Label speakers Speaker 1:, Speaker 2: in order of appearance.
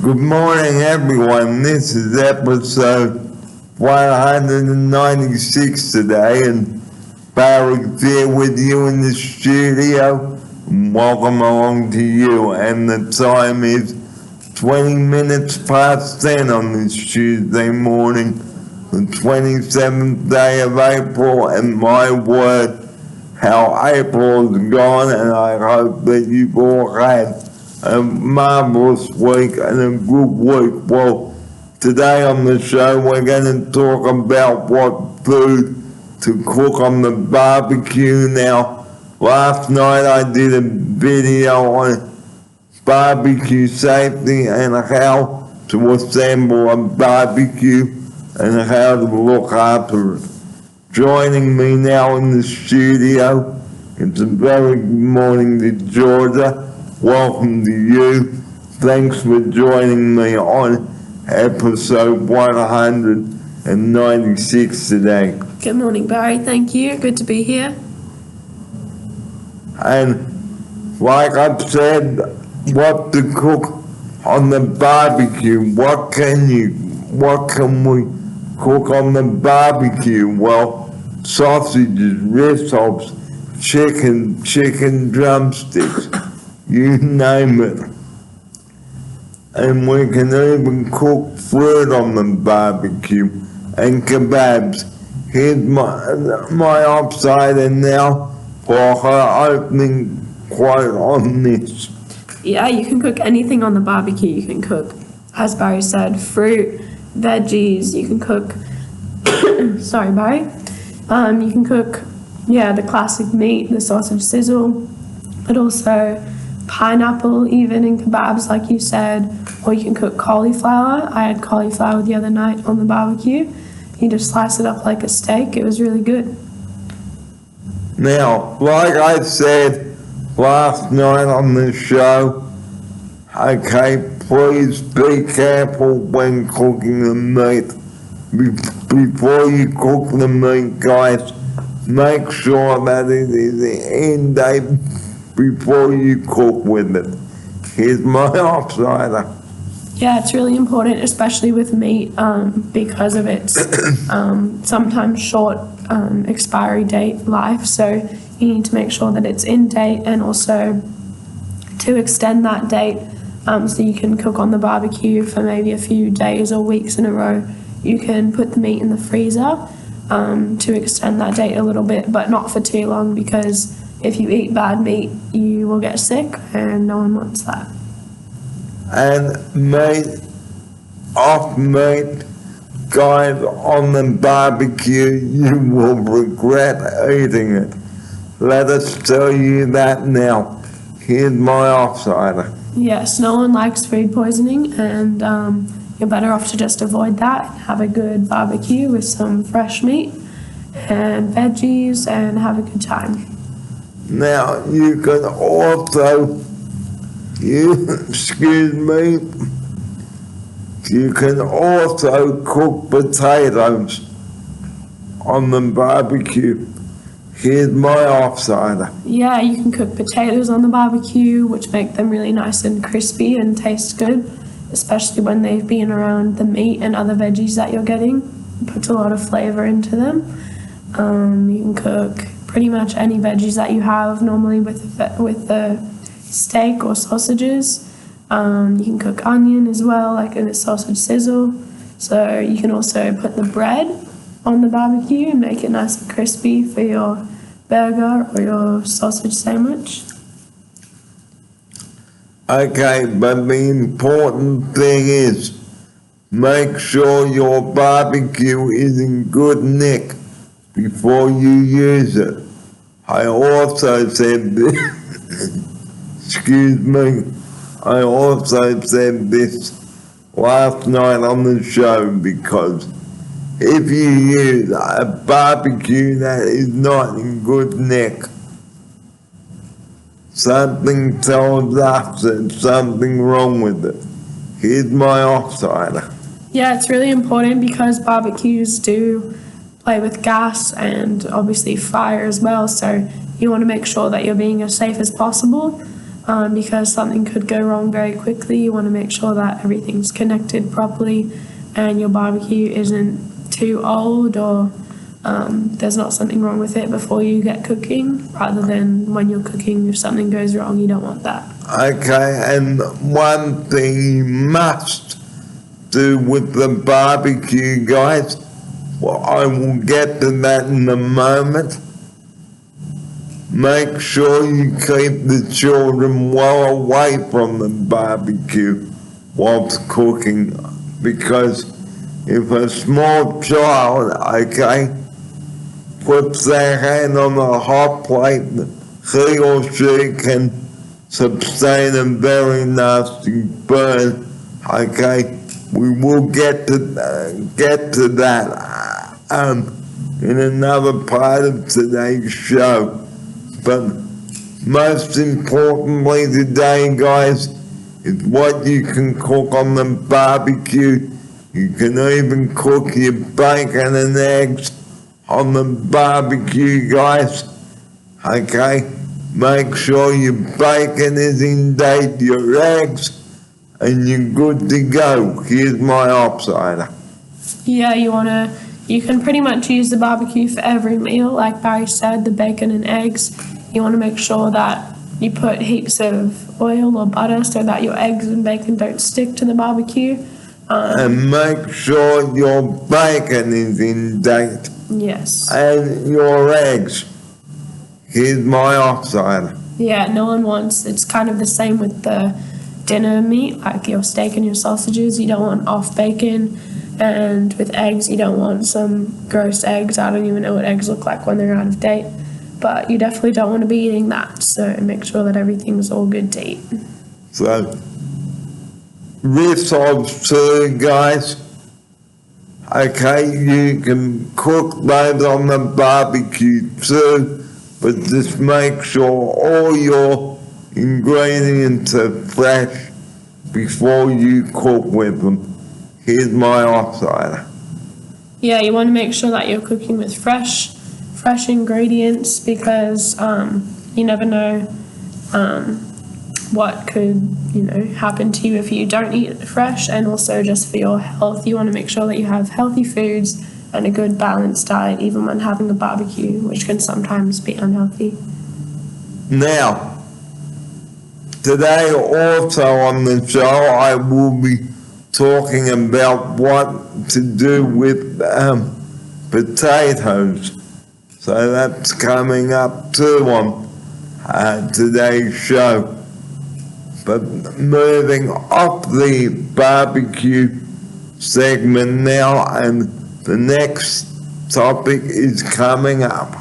Speaker 1: Good morning, everyone. This is episode 196 today, and Barry's here with you in the studio. Welcome along to you, and the time is 20 minutes past 10 on this Tuesday morning, the 27th day of April, and my word, how April has gone, and I hope that you've all had a marvelous week and a good week. Well, today on the show we're going to talk about what food to cook on the barbecue. Now, last night I did a video on barbecue safety and how to assemble a barbecue and how to look after it. Joining me now in the studio, it's a very good morning to Georgia. Welcome to you. Thanks for joining me on episode 196 today.
Speaker 2: Good morning, Barry. Thank you. Good to be here.
Speaker 1: And like I've said, what to cook on the barbecue. What can we cook on the barbecue? Well, sausages, rissoles, chicken drumsticks, you name it. And we can even cook fruit on the barbecue and kebabs. Here's my offsider now for her opening quote on this.
Speaker 2: Yeah, you can cook anything on the barbecue. You can cook, as Barry said, fruit, veggies. You can cook, sorry, Barry. You can cook, the classic meat, the sausage sizzle, but also pineapple even in kebabs, like you said, or you can cook cauliflower. I had cauliflower the other night on the barbecue. You just slice it up like a steak. It was really good.
Speaker 1: Now, like I said last night on the show, okay, please be careful when cooking the meat. Before you cook the meat, guys, make sure that it is in date before you cook with it. Here's my offsider.
Speaker 2: Yeah, it's really important, especially with meat, because of its sometimes short expiry date life. So you need to make sure that it's in date, and also to extend that date so you can cook on the barbecue for maybe a few days or weeks in a row. You can put the meat in the freezer to extend that date a little bit, but not for too long, because if you eat bad meat, you will get sick, and no one wants that.
Speaker 1: And off meat, guys, on the barbecue, you will regret eating it. Let us tell you that now. Here's my offsider.
Speaker 2: Yes, no one likes food poisoning, and you're better off to just avoid that. Have a good barbecue with some fresh meat and veggies and have a good time.
Speaker 1: Now, you can also, you can also cook potatoes on the barbecue. Here's my offsider.
Speaker 2: Yeah, you can cook potatoes on the barbecue, which make them really nice and crispy and taste good, especially when they've been around the meat and other veggies that you're getting. It puts a lot of flavor into them. You can cook pretty much any veggies that you have normally with the steak or sausages. You can cook onion as well, like in a sausage sizzle. So you can also put the bread on the barbecue and make it nice and crispy for your burger or your sausage sandwich.
Speaker 1: Okay, but the important thing is, make sure your barbecue is in good nick before you use it. I also said this, I also said this last night on the show, because if you use a barbecue that is not in good nick, something tells us there's something wrong with it. Here's my offsider.
Speaker 2: Yeah, it's really important because barbecues do play with gas and obviously fire as well, so you want to make sure that you're being as safe as possible. because something could go wrong very quickly. You want to make sure that everything's connected properly and your barbecue isn't too old or there's not something wrong with it before you get cooking, rather than when you're cooking, if something goes wrong, you don't want that.
Speaker 1: Okay, and one thing you must do with the barbecue, guys, well, I will get to that in a moment. Make sure you keep the children well away from the barbecue whilst cooking, because if a small child, okay, puts their hand on a hot plate, he or she can sustain a very nasty burn. Okay, we will get to that in another part of today's show. But most importantly today, guys, is what you can cook on the barbecue. You can even cook your bacon and eggs on the barbecue, guys. Okay, make sure your bacon is in date, your eggs, and you're good to go. Here's my offsider.
Speaker 2: Yeah, you can pretty much use the barbecue for every meal. Like Barry said, the bacon and eggs, you want to make sure that you put heaps of oil or butter so that your eggs and bacon don't stick to the barbecue.
Speaker 1: And make sure your bacon is in date.
Speaker 2: Yes.
Speaker 1: And your eggs. Here's my offsider.
Speaker 2: Yeah, no one wants, it's kind of the same with the dinner meat, like your steak and your sausages. You don't want off bacon. And with eggs, you don't want some gross eggs. I don't even know what eggs look like when they're out of date. But you definitely don't want to be eating that. So make sure that everything's all good to eat.
Speaker 1: So, ribs too, guys. Okay, you can cook those on the barbecue too, but just make sure all your ingredients are fresh before you cook with them. Here's my offsider.
Speaker 2: Yeah, you want to make sure that you're cooking with fresh ingredients, because you never know what could, happen to you if you don't eat it fresh. And also just for your health, you want to make sure that you have healthy foods and a good balanced diet, even when having a barbecue, which can sometimes be unhealthy.
Speaker 1: Now, today also on the show, I will be talking about what to do with potatoes. So that's coming up too on today's show. But moving off the barbecue segment now, and the next topic is coming up.